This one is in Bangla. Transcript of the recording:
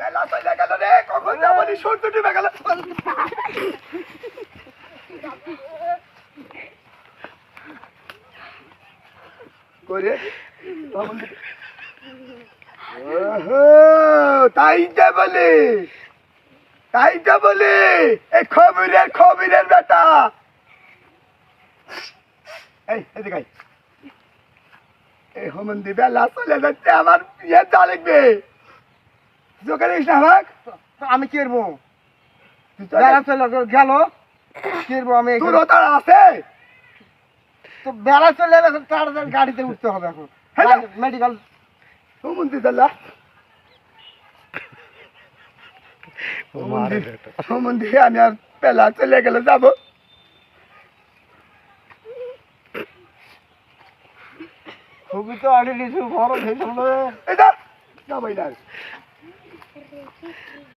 বেলা চলে গেল রে, কখন যাবো নি, সূর্য ডুবে গেল। করে তাই যা বলে, তাই যা বলে, এই খবিরের বেটা। এই এদিকে আয়। এই হোমন্দি বেলা চলে যাচ্ছে, আমার ইয়ে যা লিখবে চোখে দেখিস না আমাক। আমি কি করবো? বেলা চলে গেল, কি করবো আমি? তোর তার আছে তো বেলা চলে গেলে তাড়াতাড়ি গাড়িতে উঠতে হবে এখন, মেডিকেল। হোমন্দি দাল্লা হোমন্দি, আমি আর বেলা চলে গেলে যাবো। খুবই তো আড়ে নিছু বড় হয়ে এটা যাবোই না।